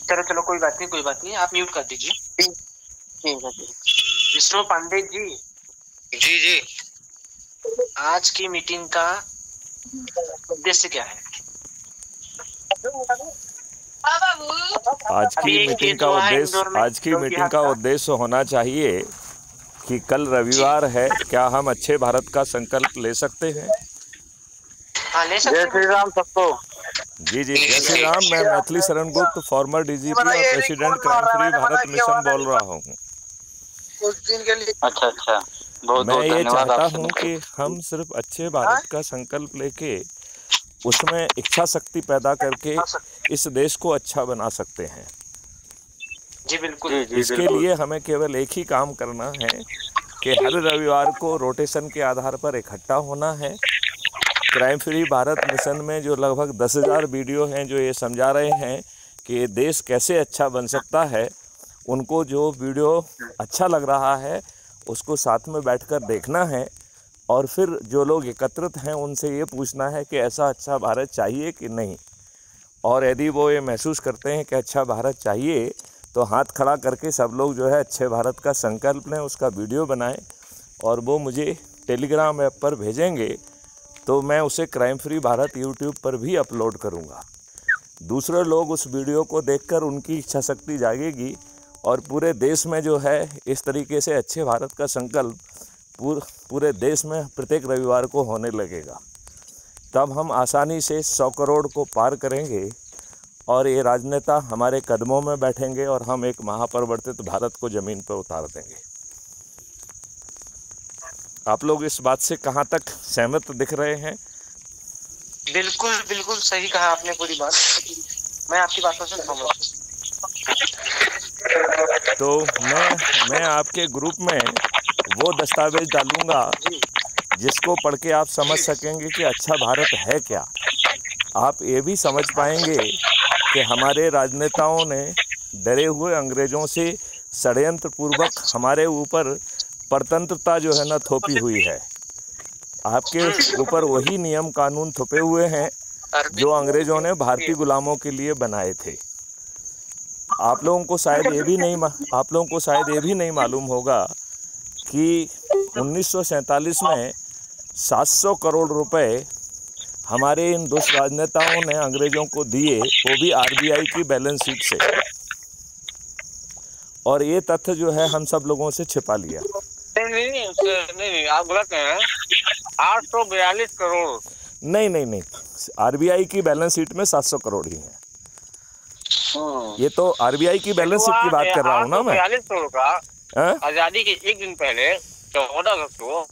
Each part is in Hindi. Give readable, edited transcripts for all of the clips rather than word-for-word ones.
चलो चलो, कोई बात नहीं कोई बात नहीं, आप म्यूट कर दीजिए। ठीक है। विष्णु पांडे जी। जी जी। आज की मीटिंग का उद्देश्य क्या है? आज की मीटिंग का उद्देश्य होना चाहिए कि कल रविवार है, क्या हम अच्छे भारत का संकल्प ले सकते हैं? हाँ, ले सकते हैं। जय श्री राम सबको। जी जी, जय श्री राम। मैं मैथिली शरण गुप्त, फॉर्मर डीजीपी और president crime free Bharat mission बोल रहा हूँ। कुछ दिन के लिए। अच्छा अच्छा, बहुत मैं बहुत ये धन्यवाद चाहता आपसे। हूँ कि हम सिर्फ अच्छे भारत का संकल्प लेके उसमें इच्छा शक्ति पैदा करके इस देश को अच्छा बना सकते हैं। जी बिल्कुल। इसके लिए हमें केवल एक ही काम करना है कि हर रविवार को रोटेशन के आधार पर इकट्ठा होना है। क्राइम फ्री भारत मिशन में जो लगभग 10,000 वीडियो हैं जो ये समझा रहे हैं कि देश कैसे अच्छा बन सकता है, उनको जो वीडियो अच्छा लग रहा है उसको साथ में बैठकर देखना है और फिर जो लोग एकत्रित हैं उनसे ये पूछना है कि ऐसा अच्छा भारत चाहिए कि नहीं। और यदि वो ये महसूस करते हैं कि अच्छा भारत चाहिए तो हाथ खड़ा करके सब लोग जो है अच्छे भारत का संकल्प लें, उसका वीडियो बनाएं और वो मुझे टेलीग्राम ऐप पर भेजेंगे तो मैं उसे क्राइम फ्री भारत यूट्यूब पर भी अपलोड करूंगा। दूसरे लोग उस वीडियो को देखकर उनकी इच्छा शक्ति जागेगी और पूरे देश में जो है इस तरीके से अच्छे भारत का संकल्प पूरे देश में प्रत्येक रविवार को होने लगेगा। तब हम आसानी से 100 करोड़ को पार करेंगे और ये राजनेता हमारे कदमों में बैठेंगे और हम एक महापरिवर्तित भारत को ज़मीन पर उतार देंगे। आप लोग इस बात से कहाँ तक सहमत दिख रहे हैं? बिल्कुल बिल्कुल सही कहा आपने पूरी बात, मैं आपकी बातों से सहमत हूँ। तो मैं आपके ग्रुप में वो दस्तावेज डालूंगा जिसको पढ़ के आप समझ सकेंगे कि अच्छा भारत है क्या। आप ये भी समझ पाएंगे कि हमारे राजनेताओं ने डरे हुए अंग्रेज़ों से षड्यंत्र पूर्वक हमारे ऊपर परतंत्रता जो है ना थोपी हुई है। आपके ऊपर वही नियम कानून थोपे हुए हैं जो अंग्रेज़ों ने भारतीय गुलामों के लिए बनाए थे। आप लोगों को शायद ये भी नहीं मालूम होगा कि 1947 में 700 करोड़ रुपए हमारे इन दुष्ट राजनेताओं ने अंग्रेज़ों को दिए, वो भी आरबीआई की बैलेंस शीट से। और ये तथ्य जो है हम सब लोगों से छिपा लिया। नहीं, आप गलत हैं। 842 करोड़। नहीं, आरबीआई की बैलेंस शीट में 700 करोड़ ही हैं। ये तो आरबीआई की बैलेंस शीट की बात कर रहा हूँ ना मैं। 842 करोड़ का आजादी के एक दिन पहले 14 अगस्त को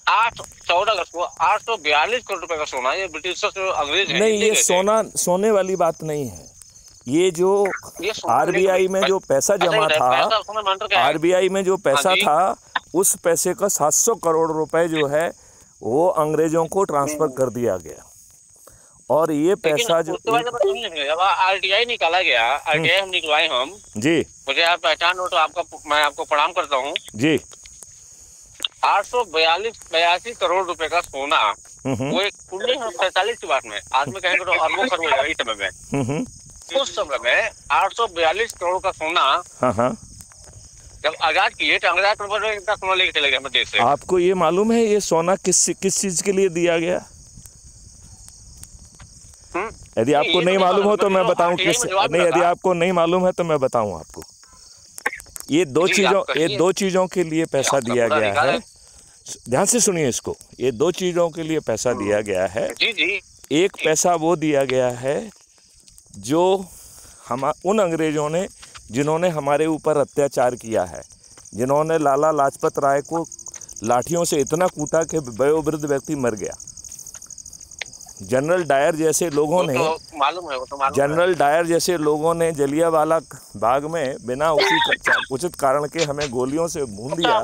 842 करोड़ रुपए का सोना, ये ब्रिटिश अंग्रेज नहीं, ये सोने वाली बात नहीं है। ये जो आरबीआई में जो पैसा जमा था, आरबीआई में जो पैसा था उस पैसे का 700 करोड़ रुपए जो है वो अंग्रेजों को ट्रांसफर कर दिया गया। और ये पैसा जो आरटीआई निकाला गया, आरटीआई हम निकलवाए हम जी, मुझे आप पहचान हो तो मैं आपको प्रणाम करता हूँ जी। 882 करोड़ रुपए का सोना, वो एक 1947 की बात में, आज में कहेंगे तो अरबों खरबों हो जाएगा इस समय में। उस समय में 842 करोड़ का सोना जब आजाद किए तो अंग्रेज इतना सोना लेके चले गए हमारे देश से। आपको ये मालूम है ये सोना किस चीज के लिए दिया गया? यदि आपको नहीं मालूम हो तो मैं बताऊं किस नहीं, यदि आपको नहीं मालूम है तो मैं बताऊं आपको। ये दो चीजों के लिए पैसा दिया गया है। ध्यान से सुनिए इसको। ये 2 चीजों के लिए पैसा दिया गया है। एक पैसा वो दिया गया है जो हम उन अंग्रेजों ने जिन्होंने हमारे ऊपर अत्याचार किया है, जिन्होंने लाला लाजपत राय को लाठियों से इतना कूटा कि वयोवृद्ध व्यक्ति मर गया। जनरल डायर जैसे लोगों ने जनरल डायर जैसे लोगों ने जलियांवाला बाग में बिना उचित कारण के हमें गोलियों से भून दिया।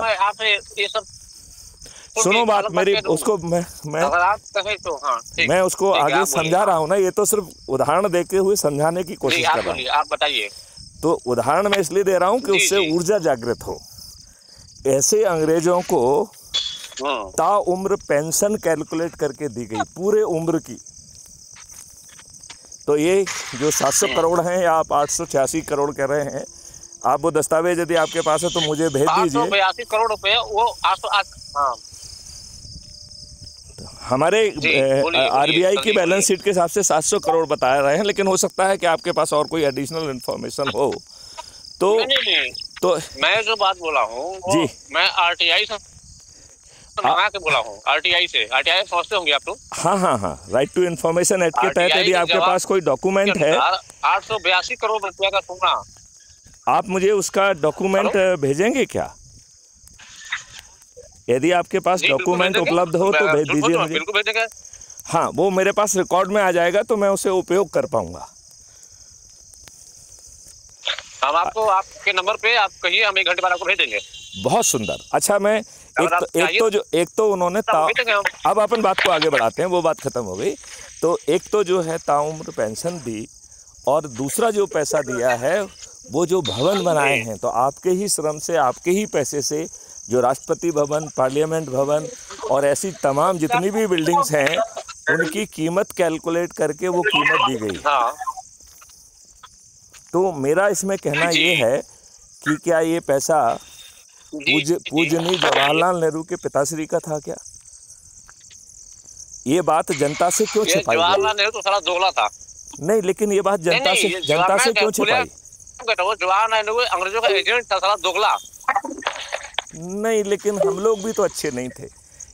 सुनो बात मेरी, उसको मैं उसको आगे समझा रहा हूँ ना। ये तो सिर्फ उदाहरण देते हुए समझाने की कोशिश कर रहा हूँ। आप बताइए। तो उदाहरण मैं इसलिए दे रहा हूँ कि उससे ऊर्जा जागृत हो। ऐसे अंग्रेजों को ताउम्र पेंशन कैलकुलेट करके दी गई, पूरे उम्र की। तो ये जो 700 करोड़ हैं या आप 886 करोड़ कह रहे हैं, आप वो दस्तावेज यदि आपके पास है तो मुझे भेज दीजिए। 882 करोड़ रुपए वो 808। हाँ हमारे आरबीआई की बैलेंस शीट के हिसाब से 700 करोड़ बता रहे हैं, लेकिन हो सकता है कि आपके पास और कोई एडिशनल इन्फॉर्मेशन हो तो। नहीं। तो मैं जो बात बोला हूँ जी, मैं आरटीआई से मंगा के बोला हूँ। आरटीआई समझते होंगे आप लोग। हाँ, राइट टू इन्फॉर्मेशन एक्ट के तहत यदि आपके पास कोई डॉक्यूमेंट है 882 करोड़ रुपया का सोना, आप मुझे उसका डॉक्यूमेंट भेजेंगे क्या? यदि आपके पास डॉक्यूमेंट उपलब्ध हो तो भेज दीजिए मुझे। बिल्कुल भेजेंगे। हाँ, वो मेरे पास रिकॉर्ड में आ जाएगा तो मैं उसे उपयोग कर पाऊंगा। हम आपको आपके नंबर पे आप कहिए, हम 1 घंटे बाद आपको भेज देंगे। बहुत सुंदर। अच्छा, मैं एक तो उन्होंने अब अपन बात को आगे बढ़ाते हैं, वो बात खत्म हो गई। तो एक तो जो है ताउम्र पेंशन दी, और दूसरा जो पैसा दिया है वो जो भवन बनाए हैं तो आपके ही श्रम से, आपके ही पैसे से, जो राष्ट्रपति भवन, पार्लियामेंट भवन और ऐसी तमाम जितनी भी बिल्डिंग्स हैं उनकी कीमत कैलकुलेट करके वो कीमत दी गई। तो मेरा इसमें कहना ये है कि क्या ये पैसा पूजनीय जवाहरलाल नेहरू के पिताश्री का था क्या? ये बात जनता से क्यों छिपाई? जवाहरलाल नेहरू तो सारा दोगला था। नहीं, लेकिन ये बात जनता से क्यों छिपाई? जवाहरलाल नेहरू अंग्रेजों का एजेंट था, सारा दोगला। नहीं, लेकिन हम लोग भी तो अच्छे नहीं थे।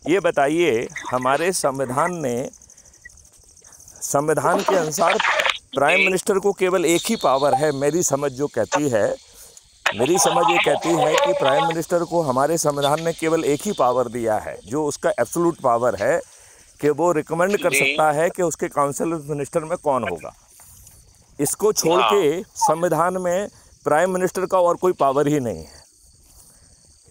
ये बताइए, हमारे संविधान के अनुसार प्राइम मिनिस्टर को केवल एक ही पावर है। मेरी समझ ये कहती है कि प्राइम मिनिस्टर को हमारे संविधान ने केवल एक ही पावर दिया है, जो उसका एब्सोल्यूट पावर है कि वो रिकमेंड कर सकता है कि उसके काउंसिल ऑफ मिनिस्टर में कौन होगा। इसको छोड़ के संविधान में प्राइम मिनिस्टर का और कोई पावर ही नहीं है।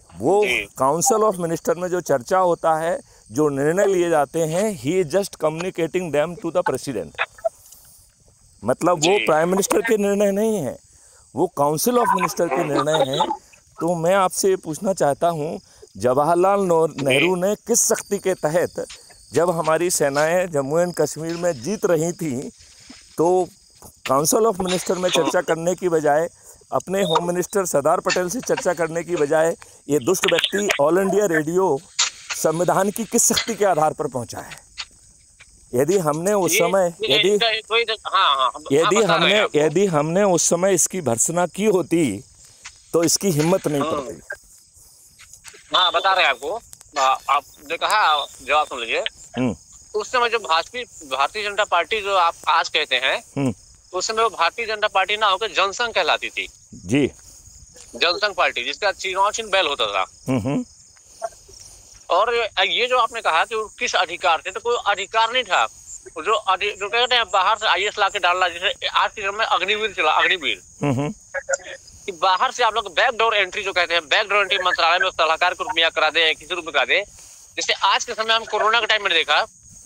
वो काउंसिल ऑफ मिनिस्टर में जो चर्चा होता है, जो निर्णय लिए जाते हैं, he is just communicating them to the president. मतलब वो प्राइम मिनिस्टर के निर्णय नहीं है, वो काउंसिल ऑफ मिनिस्टर के निर्णय हैं। तो मैं आपसे ये पूछना चाहता हूँ, जवाहरलाल नेहरू ने किस शक्ति के तहत, जब हमारी सेनाएं जम्मू एंड कश्मीर में जीत रही थी, तो काउंसिल ऑफ मिनिस्टर में चर्चा करने की बजाय, अपने होम मिनिस्टर सरदार पटेल से चर्चा करने की बजाय, ये दुष्ट व्यक्ति ऑल इंडिया रेडियो संविधान की किस शक्ति के आधार पर पहुंचा है? यदि हमने उस समय इसकी भर्त्सना की होती तो इसकी हिम्मत नहीं पड़ती। हाँ, बता रहे हैं आपको। आपने कहा, जवाब सुन लीजिए। उस समय जो भारतीय जनता पार्टी जो आप आज कहते हैं, उस समय वो भारतीय जनता पार्टी ना होकर जनसंघ कहलाती थी जी। जनसंघ पार्टी, जिसका चुनाव चिन्ह बैल होता था। और ये जो आपने कहा कि किस अधिकार थे, तो कोई अधिकार नहीं था। जो कहते हैं बाहर से IAS ला के डालना, जैसे आज के समय में अग्निवीर चला, अग्निवीर कि बाहर से आप लोग बैकडोर एंट्री जो कहते हैं, बैकडोर एंट्री मंत्रालय में सलाहकार को रुपया करा दे, किसी रुपये करा दे। जैसे आज के समय हम कोरोना के टाइम में देखा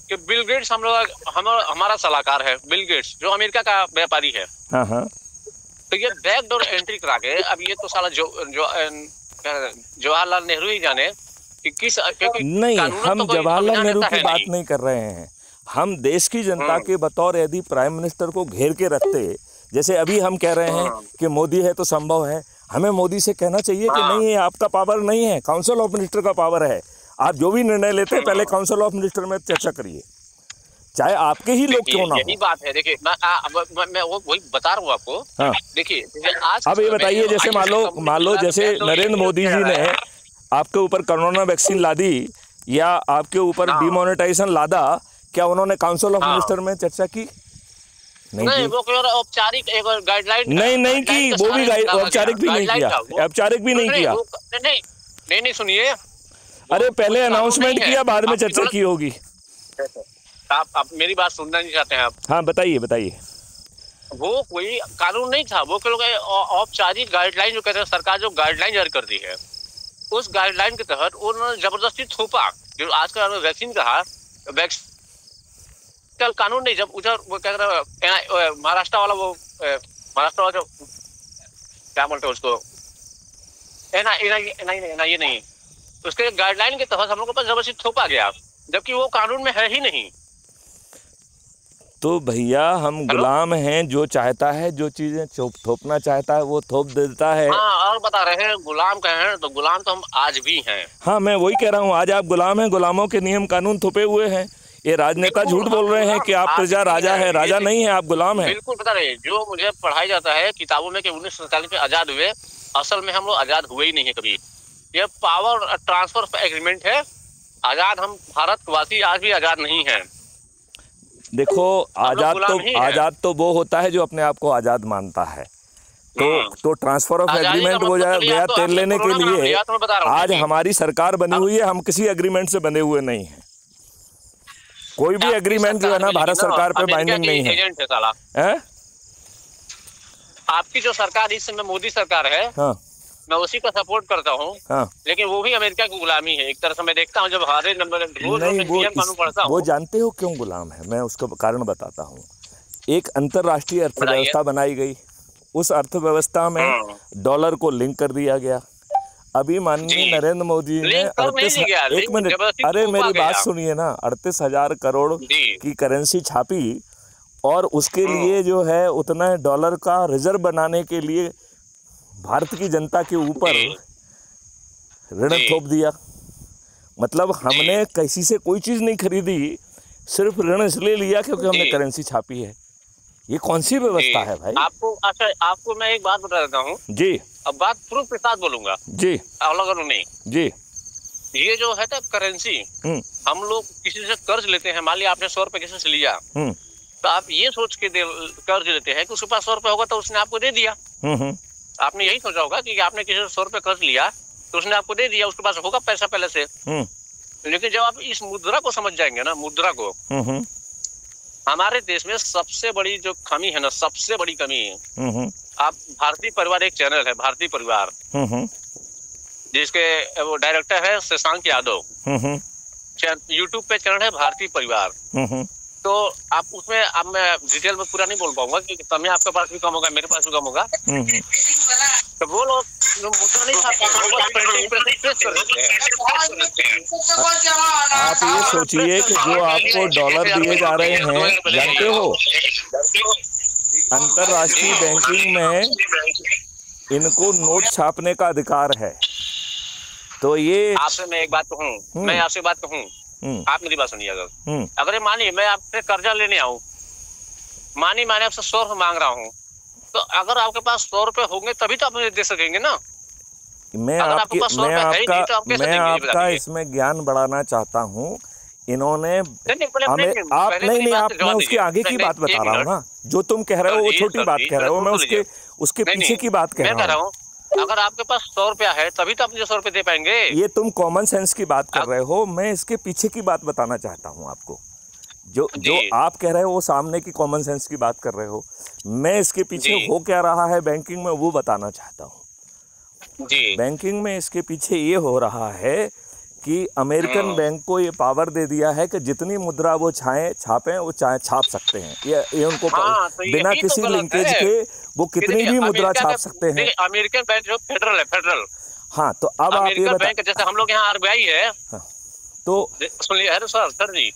कि बिल गेट्स हमारा सलाहकार है, बिल गेट्स जो अमेरिका का व्यापारी है। तो ये बैकडोर एंट्री करा के, अब ये तो साला जवाहरलाल नेहरू ही जाने कि किस, नहीं, हम जवाहरलाल नेहरू की बात नहीं कर रहे हैं। हम देश की जनता के बतौर यदि प्राइम मिनिस्टर को घेर के रखते, जैसे अभी हम कह रहे हैं कि मोदी है तो संभव है, हमें मोदी से कहना चाहिए कि नहीं, ये आपका पावर नहीं है, काउंसिल ऑफ मिनिस्टर का पावर है। आप जो भी निर्णय लेते हैं पहले काउंसिल ऑफ मिनिस्टर में चर्चा करिए, चाहे आपके ही लोग क्यों ना हो। यही बात है। देखिए, मैं वही बता रहा हूँ आपको। हाँ। देखिए, अब ये बताइए, जैसे मान लो जैसे नरेंद्र मोदी जी ने आपके ऊपर कोरोना वैक्सीन ला दी या आपके ऊपर डिमोनेटाइजेशन लादा, क्या उन्होंने काउंसिल ऑफ मिनिस्टर में चर्चा की? नहीं, वो औपचारिक एक गाइडलाइन नहीं की, वो भी औपचारिक भी नहीं किया, औपचारिक भी नहीं किया। नहीं, सुनिए, अरे पहले अनाउंसमेंट किया, बाद में चर्चा की होगी। आप मेरी बात सुनना नहीं चाहते हैं आप? हाँ, बताइए। वो कोई कानून नहीं था, वो औपचारिक गाइडलाइन जो कहते हैं, सरकार जो गाइडलाइन जारी करती है, उस गाइडलाइन के तहत उन्होंने जबरदस्ती थोपा। जो आजकल वैक्सीन कहा, कल कानून नहीं, जब उधर वो कह रहे महाराष्ट्र वाला जो क्या बोलते हैं उसको, ये नहीं, उसके गाइडलाइन के तहत हम लोग को जबरदस्ती थोपा गया, जबकि वो कानून में है ही नहीं। तो भैया हम गुलाम हैं, जो चाहता है जो चीजें थोपना चाहता है वो थोप देता है। हाँ, और बता रहे हैं गुलाम कहे हैं, तो गुलाम तो हम आज भी हैं। हाँ, मैं वही कह रहा हूँ, आज आप गुलाम हैं, गुलामों के नियम कानून थोपे हुए हैं। ये राजनेता झूठ बोल रहे हैं कि आप प्रजा राजा है, राजा नहीं है, आप गुलाम हैं। बिल्कुल बता रहे, जो मुझे पढ़ाई जाता है किताबों में कि 1947 में आजाद हुए, असल में हम लोग आजाद हुए ही नहीं है कभी। ये पावर ट्रांसफर एग्रीमेंट है, आजाद हम भारतवासी आज भी आजाद नहीं है। देखो, आजाद तो वो होता है जो अपने आप को आजाद मानता है। तो ट्रांसफर ऑफ एग्रीमेंट हो जाए गया तेल लेने के लिए। आज हमारी सरकार बनी हुई है, हम किसी एग्रीमेंट से बने हुए नहीं है। कोई भी एग्रीमेंट जो है ना भारत सरकार पे बाइंडिंग नहीं है। आपकी जो सरकार इस समय मोदी सरकार है, हाँ, मैं उसी को सपोर्ट करता हूँ। हाँ, लेकिन वो भी अमेरिका की गुलामी है एक तरह से। मैं देखता हूँ जब हरे नंबर वो जानते हो क्यों गुलाम है, मैं उसका कारण बताता हूँ। एक अंतरराष्ट्रीय अर्थव्यवस्था बनाई गई, उस अर्थव्यवस्था में डॉलर को लिंक कर दिया गया। अभी माननीय नरेंद्र मोदी ने 1 मिनट, अरे मेरी बात सुनिए ना, 38,000 करोड़ की करेंसी छापी और उसके लिए जो है उतना डॉलर का रिजर्व बनाने के लिए भारत की जनता के ऊपर ऋण थोप दिया। मतलब हमने किसी से कोई चीज नहीं खरीदी, सिर्फ ऋण इसलिए लिया क्योंकि हमने करेंसी छापी है। ये कौन सी व्यवस्था है भाई? आपको मैं एक बात बता देता हूँ जी। अब बात प्रूफ के साथ बोलूंगा जी, अलग नहीं जी। ये जो है ना करेंसी, हम लोग किसी से कर्ज लेते हैं। मान लिया आपने 100 रुपए किसी से लिया, तो आप ये सोच के कर्ज लेते हैं कि उसके पास 100 रुपए होगा तो उसने आपको दे दिया। आपने यही सोचा होगा कि आपने किसी से 100 रुपए कर्ज लिया तो उसने आपको दे दिया, उसके पास होगा पैसा पहले से। लेकिन जब आप इस मुद्रा को समझ जाएंगे ना, मुद्रा को, हमारे देश में सबसे बड़ी जो कमी है ना, सबसे बड़ी कमी है, आप भारतीय परिवार एक चैनल है, भारतीय परिवार, जिसके वो डायरेक्टर है शशांक यादव, यूट्यूब पे चैनल है भारतीय परिवार। तो आप उसमें, अब मैं डिटेल में पूरा नहीं बोल पाऊंगा क्योंकि समय आपके पास भी कम होगा, मेरे पास भी कम होगा। तो वो लोग मुद्रा नहीं छापते, आप ये सोचिए कि जो आपको डॉलर दिए जा रहे हैं, जानते हो अंतरराष्ट्रीय बैंकिंग में इनको नोट छापने का अधिकार है। तो ये आपसे मैं एक बात कहूँ, मैं आपसे बात कहूँ, आप मेरी बात सुनिए। अगर मानिए मैं आपसे कर्जा लेने आऊँ, मानिए मैंने आपसे 100 रुपए मांग रहा हूँ, तो अगर आपके पास 100 रुपए होंगे तभी तो आप मुझे दे सकेंगे ना। मैं आपका इसमें ज्ञान बढ़ाना चाहता हूँ। इन्होंने मैं उसके आगे की बात बता रहा हूँ ना, जो तुम कह रहे हो वो छोटी बात कह रहे हो, मैं उसके पीछे की बात कह रहा हूँ। अगर आपके पास 100 रुपया है तभी तो आप मुझे 100 रुपए दे पाएंगे। ये तुम कॉमन सेंस की बात कर रहे हो, मैं इसके पीछे की बात बताना चाहता हूँ आपको। जो आप कह रहे हो वो सामने की कॉमन सेंस की बात कर रहे हो, मैं इसके पीछे हो क्या रहा है बैंकिंग में वो बताना चाहता हूँ। बैंकिंग में इसके पीछे ये हो रहा है कि अमेरिकन बैंक को ये पावर दे दिया है कि जितनी मुद्रा वो छापे वो छाप सकते हैं। ये उनको बिना किसी लिंकेज के वो कितनी भी मुद्रा छाप सकते हैं। अमेरिकन बैंक जो फेडरल है, फेडरल। हाँ, तो अब आप ये बैंक जैसे हम लोग यहाँ RBI है। हाँ, तो सुनिए सर जी,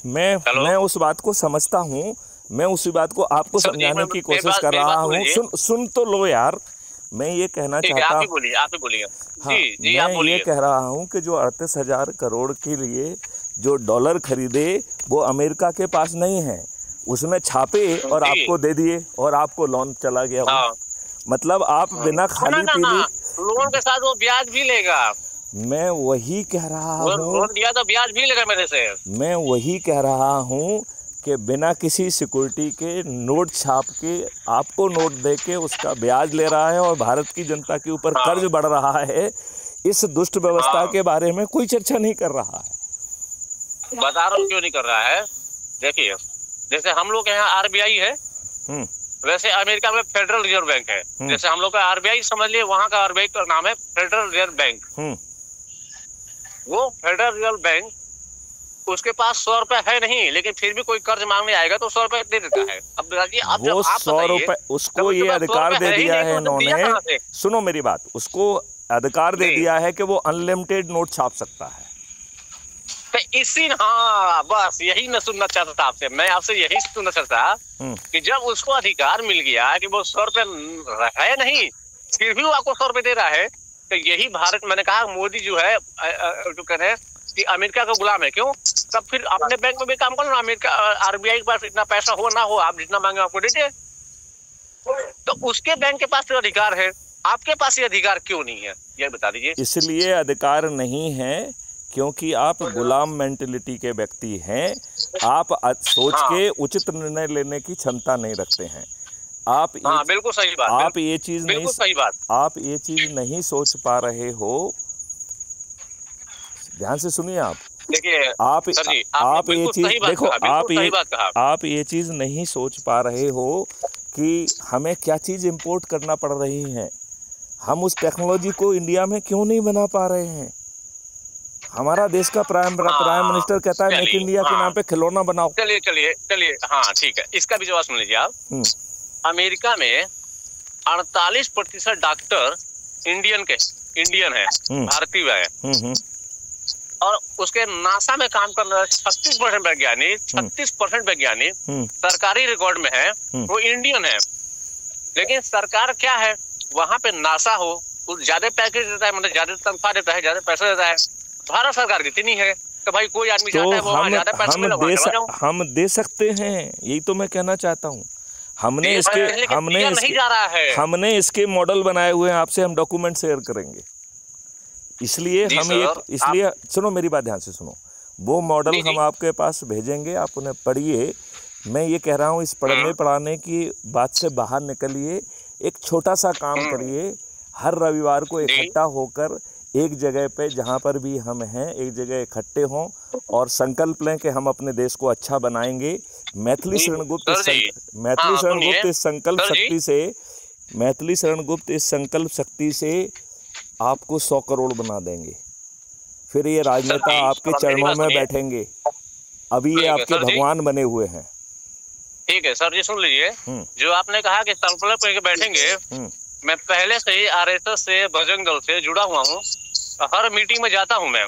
मैं उस बात को समझता हूँ, मैं उसी बात को आपको समझाने की कोशिश कर रहा हूँ। सुन तो लो यार, मैं ये कहना चाहता हूँ, आप ही बोलिए। हाँ, मैं ये कह रहा हूँ कि जो 38,000 करोड़ के लिए जो डॉलर खरीदे वो अमेरिका के पास नहीं है, उसमें छापे और आपको दे दिए और आपको लोन चला गया। हाँ। मतलब आप बिना खाली पीली लोन के साथ वो ब्याज भी लेगा। मैं वही कह रहा हूँ, लोन दिया तो ब्याज भी लेगा मेरे से। मैं वही कह रहा हूँ कि बिना किसी सिक्योरिटी के नोट छाप के आपको नोट दे के उसका ब्याज ले रहा है और भारत की जनता के ऊपर कर्ज बढ़ रहा है। इस दुष्ट व्यवस्था के बारे में कोई चर्चा नहीं कर रहा है। बता रहा हूँ क्यों नहीं कर रहा है। देखिए, जैसे हम लोग के यहाँ RBI है, वैसे अमेरिका में फेडरल रिजर्व बैंक है। जैसे हम लोग का RBI समझ लिए, वहाँ का RBI का नाम है फेडरल रिजर्व बैंक। वो फेडरल रिजर्व बैंक, उसके पास 100 रुपए है नहीं, लेकिन फिर भी कोई कर्ज मांगने आएगा तो 100 रुपए दे देता है। अब वो 100 रुपए उसको ये अधिकार दे दिया है इन्होंने। सुनो मेरी बात, उसको अधिकार दे दिया है कि वो अनलिमिटेड नोट छाप सकता है। तो इसी हाँ बस यही मैं सुनना चाहता था आपसे। मैं आपसे यही सुनना चाहता कि जब उसको अधिकार मिल गया कि वो 100 रुपए है नहीं, फिर भी वो आपको 100 रुपए दे रहा है, तो यही भारत, मैंने कहा मोदी जो है जो कह रहे हैं कि अमेरिका का गुलाम है। क्यों? तब फिर अपने बैंक में भी काम करो ना। अमेरिका RBI के पास इतना पैसा हो ना हो, आप जितना मांगे आपको दीजिए, तो उसके बैंक के पास तो अधिकार है, आपके पास ये अधिकार क्यों नहीं है, ये बता दीजिए। इसलिए अधिकार नहीं है क्योंकि आप गुलाम मेंटेलिटी के व्यक्ति हैं। आप सोच के उचित निर्णय लेने की क्षमता नहीं रखते हैं। आप बिल्कुल सही बात। आप ये चीज नहीं, सही बात। आप ये चीज नहीं सोच पा रहे हो। ध्यान से सुनिए आप। देखिए आप ये चीज देखो, आप ये चीज नहीं सोच पा रहे हो कि हमें क्या चीज इंपोर्ट करना पड़ रही है। हम उस टेक्नोलॉजी को इंडिया में क्यों नहीं बना पा रहे हैं। हमारा देश का प्राइम मिनिस्टर कहता है मेक इंडिया के नाम पे खिलौना बनाओ। चलिए हाँ ठीक है, इसका भी जवाब सुन लीजिए आप। अमेरिका में 48% डॉक्टर इंडियन है, भारतीय है। और उसके नासा में काम कर रहे 36% वैज्ञानिक सरकारी रिकॉर्ड में है, वो इंडियन है। लेकिन सरकार क्या है, वहां पे नासा हो ज्यादा पैकेज देता है, मतलब ज्यादा तनख्वाह देता है, ज्यादा पैसा देता है। भारत सरकार कितनी नहीं है, तो भाई कोई आदमी चाहता है वो ज्यादा पैसा मिले, हम दे सकते हैं। यही तो मैं कहना चाहता हूँ। हमने इसके मॉडल बनाए हुए हैं, आपसे हम डॉक्यूमेंट शेयर करेंगे। इसलिए सुनो मेरी बात ध्यान से सुनो। वो मॉडल हम आपके पास भेजेंगे, आप उन्हें पढ़िए। मैं ये कह रहा हूँ, इस पढ़ाने की बात से बाहर निकलिए। एक छोटा सा काम करिए, हर रविवार को इकट्ठा होकर एक जगह पे, जहाँ पर भी हम हैं, एक जगह इकट्ठे हों और संकल्प लें कि हम अपने देश को अच्छा बनाएंगे। मैथिली शरण गुप्त इस संकल्प शक्ति से आपको 100 करोड़ बना देंगे। फिर ये राजनेता आपके चरणों में बैठेंगे। अभी ये आपके भगवान बने हुए हैं। ठीक है सर जी, सुन लीजिए। जो आपने कहा कि संकल्प लेके बैठेंगे, मैं पहले से ही RSS से, बजरंग दल से जुड़ा हुआ हूँ। हर मीटिंग में जाता हूँ मैं।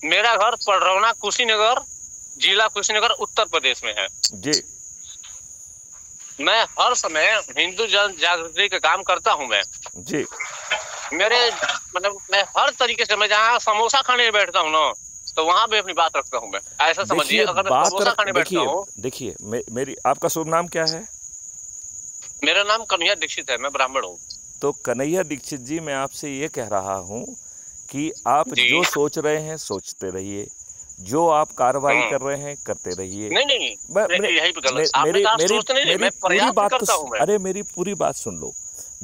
मेरा घर पडरौना कुशीनगर, जिला कुशीनगर, उत्तर प्रदेश में है जी। मैं हर समय हिंदू जन जागृति का काम करता हूँ मैं जी। मेरे मतलब मैं हर तरीके से, मैं जहाँ समोसा खाने बैठता हूँ ना, तो वहाँ भी अपनी बात रखता हूँ मैं। ऐसा समझिए, अगर मैं समोसा खाने बैठता हूँ। देखिए मेरी, आपका शुभ नाम क्या है? मेरा नाम कन्हैया दीक्षित है, मैं ब्राह्मण हूँ। तो कन्हैया दीक्षित जी, मैं आपसे ये कह रहा हूँ कि आप जो सोच रहे हैं सोचते रहिए, जो आप कार्रवाई कर रहे हैं करते रहिए। मेरी पूरी बात सुन लो।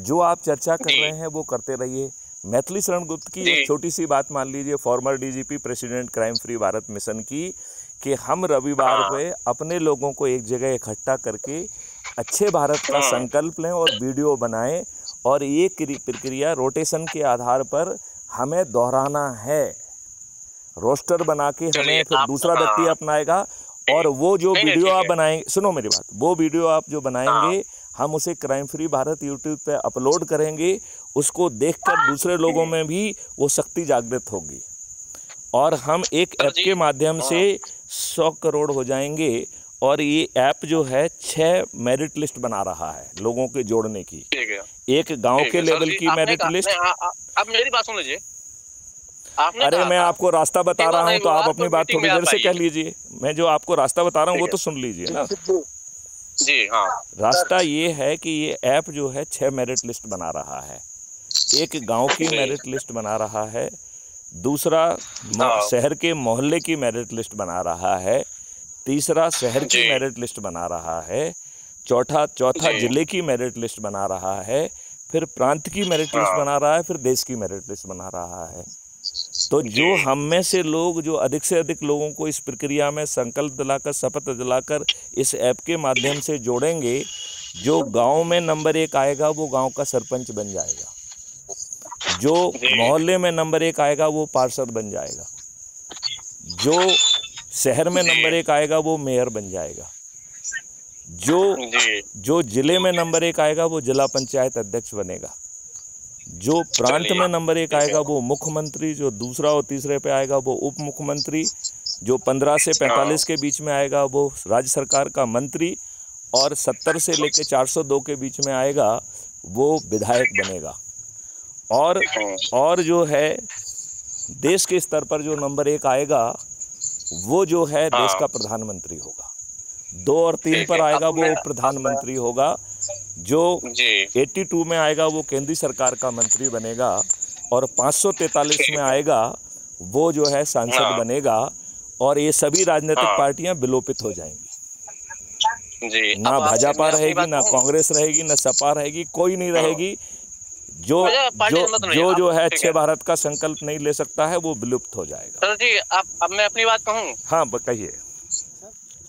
जो आप चर्चा कर रहे हैं वो करते रहिए। मैथिली शरण गुप्त की एक छोटी सी बात मान लीजिए, farmer DGP, president crime free Bharat mission की, कि हम रविवार पे अपने लोगों को एक जगह इकट्ठा करके अच्छे भारत का संकल्प लें और वीडियो बनाएं। और ये प्रक्रिया रोटेशन के आधार पर हमें दोहराना है। रोस्टर बना के हमें फिर दूसरा व्यक्ति अपनाएगा। और वो जो वीडियो आप बनाएंगे, सुनो मेरी बात, वो वीडियो आप जो बनाएंगे, हम उसे क्राइम फ्री भारत YouTube पे अपलोड करेंगे। उसको देखकर दूसरे लोगों में भी वो शक्ति जागृत होगी और हम एक ऐप के माध्यम से 100 करोड़ हो जाएंगे। और ये ऐप जो है 6 मेरिट लिस्ट बना रहा है लोगों के जोड़ने की। एक गांव के लेवल की मेरिट लिस्ट। अब मेरी बात सुन लीजिए। अरे मैं आपको रास्ता बता रहा हूँ, तो आप अपनी बात थोड़ी देर से कह लीजिए। मैं जो आपको रास्ता बता रहा हूँ वो तो सुन लीजिए ना जी। हाँ, रास्ता ये है कि ये ऐप जो है 6 मेरिट लिस्ट बना रहा है। एक गांव की मेरिट लिस्ट बना रहा है, दूसरा शहर के मोहल्ले की मेरिट लिस्ट बना रहा है, तीसरा शहर की मेरिट लिस्ट बना रहा है, चौथा जिले की मेरिट लिस्ट बना रहा है, फिर प्रांत की मेरिट लिस्ट बना रहा है, फिर देश की मेरिट लिस्ट बना रहा है। तो जो हम में से लोग, जो अधिक से अधिक लोगों को इस प्रक्रिया में संकल्प दिलाकर, शपथ दिलाकर इस ऐप के माध्यम से जोड़ेंगे, जो गांव में नंबर 1 आएगा वो गांव का सरपंच बन जाएगा। जो मोहल्ले में नंबर 1 आएगा वो पार्षद बन जाएगा। जो शहर में नंबर 1 आएगा वो मेयर बन जाएगा। जो जिले में नंबर 1 आएगा वो जिला पंचायत अध्यक्ष बनेगा। जो प्रांत में नंबर 1 आएगा वो मुख्यमंत्री, जो दूसरा और तीसरे पे आएगा वो उप मुख्यमंत्री, जो 15 से 45 के बीच में आएगा वो राज्य सरकार का मंत्री, और 70 से लेकर 402 के बीच में आएगा वो विधायक बनेगा। और जो है देश के स्तर पर जो नंबर 1 आएगा वो जो है देश का प्रधानमंत्री होगा। 2 और 3 पर आएगा वो प्रधानमंत्री होगा। जो 82 में आएगा वो केंद्रीय सरकार का मंत्री बनेगा, और 543 में आएगा वो जो है सांसद बनेगा, और ये सभी राजनीतिक पार्टियां विलोपित हो जाएंगी। जी, ना भाजपा रहेगी, ना कांग्रेस रहेगी, ना सपा रहेगी, कोई नहीं रहेगी। जो है अच्छे भारत का संकल्प नहीं ले सकता है वो विलुप्त हो जाएगा। सर जी, अब मैं अपनी बात कहूँ। हाँ कहिए।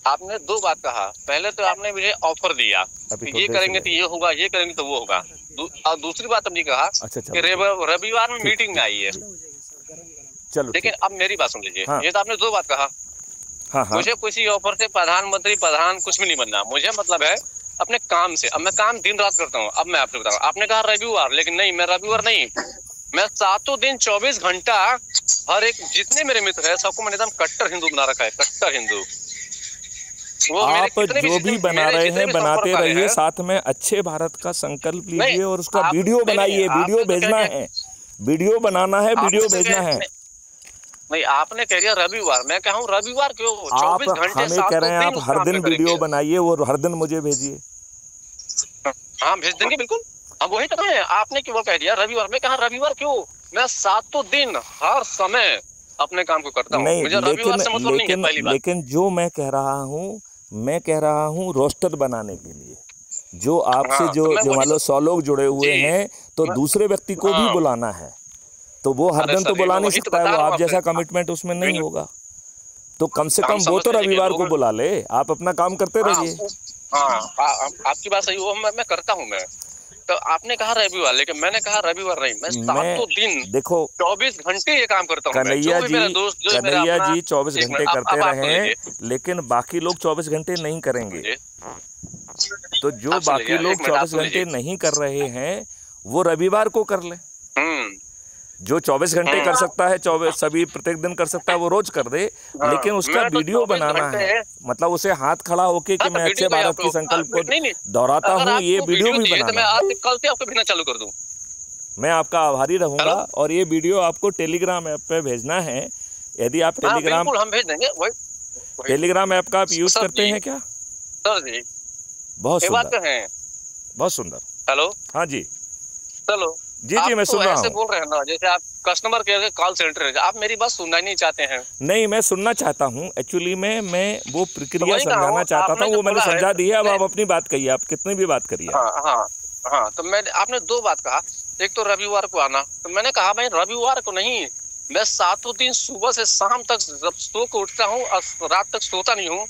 आपने 2 बात कहा। पहले तो आपने मुझे ऑफर दिया ये करेंगे तो ये होगा, ये करेंगे तो वो होगा, और दूसरी बात हमने कहा कि रविवार में मीटिंग आई है। चलो, लेकिन अब मेरी बात सुन लीजिए। हाँ। ये तो आपने 2 बात कहा। हाँ। मुझे किसी ऑफर से प्रधानमंत्री प्रधान कुछ भी नहीं बनना। मुझे मतलब है अपने काम से। अब मैं काम दिन रात करता हूँ। अब मैं आपसे बताऊँ, आपने कहा रविवार, लेकिन नहीं, मैं रविवार नहीं, मैं 7 दिन 24 घंटा हर एक जितने मेरे मित्र है सबको मैंने एकदम कट्टर हिंदू बना रखा है, कट्टर हिंदू। आप जो भी बना रहे हैं बनाते रहिए, साथ में अच्छे भारत का संकल्प लीजिए और उसका वीडियो बनाइए। वीडियो भेजना है, वीडियो बनाना है, वीडियो भेजना है। नहीं, आपने कह दिया रविवार, मैं कह हूँ रविवार क्यों? 24 घंटे हमें कह रहे हैं आप हर दिन वीडियो बनाइए और हर दिन मुझे भेजिए। हाँ, भेज देंगे बिल्कुल। अब वही तो है, आपने क्यों कह दिया रविवार? मैं कहा रविवार क्यों? मैं 7 दिन हर समय अपने काम को करता हूँ। मुझे रविवार से मतलब नहीं है। पहली बात, लेकिन जो मैं कह रहा हूँ रोस्टर बनाने के लिए, जो आपसे जो मान लो 100 लोग जुड़े हुए हैं तो दूसरे व्यक्ति को भी बुलाना है, तो वो हर दिन तो बुला नहीं सकता है, वो आप जैसा कमिटमेंट उसमें नहीं होगा। तो कम से कम वो तो रविवार को बुला ले। आप अपना काम करते रहिए। हाँ, आपकी बात सही, वो मैं करता हूँ। मैं तो आपने कहा रविवार, लेकिन मैंने कहा रविवार नहीं, मैं 7 दिन देखो 24 घंटे ये काम करता हूँ। कन्हैया जी 24 घंटे करते रहे, लेकिन बाकी लोग 24 घंटे नहीं करेंगे। तो जो बाकी लोग 24 घंटे नहीं कर रहे हैं वो रविवार को कर ले। जो 24 घंटे कर सकता है, 24 सभी प्रत्येक दिन कर सकता है, वो रोज कर दे। लेकिन उसका वीडियो बनाना है, मतलब उसे हाथ खड़ा होके कि मैं अच्छे भारत के संकल्प को दोहराता हूँ, ये वीडियो भी बनाना है। कल से आपको भेजना चालू कर दूं। मैं आपका आभारी रहूंगा। और ये वीडियो आपको टेलीग्राम ऐप पे भेजना है। यदि आप टेलीग्राम, हम भेज देंगे। टेलीग्राम ऐप का आप यूज करते हैं क्या? सर जी, बहुत सुंदर, है, बहुत सुंदर। हेलो, हाँ जी, चलो जी मैं सुन रहा हूँ। बोल रहे हैं ना, जैसे आप कस्टमर केयर कॉल सेंटर है, आप मेरी बात सुनना ही नहीं चाहते हैं। नहीं, मैं सुनना चाहता हूँ। एक्चुअली में मैं वो प्रक्रिया समझाना चाहता था, वो मैंने समझा दी है। अब आप अपनी बात कहिए, आप कितनी भी बात करिए। हाँ, तो मैं आपने 2 बात कहा। एक तो रविवार को आना, तो मैंने कहा भाई रविवार को नहीं, मैं 7 दिन सुबह से शाम तक जब सो के उठता हूँ और रात तक सोता नहीं हूँ,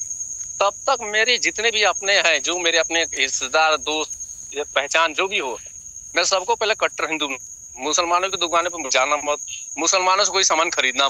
तब तक मेरे जितने भी अपने हैं, जो मेरे अपने रिश्तेदार, दोस्त, पहचान जो भी हो, मैं सबको पहले कट्टर हिंदू। मुसलमानों की दुकानें पर जाना मत, मुसलमानों से कोई सामान खरीदना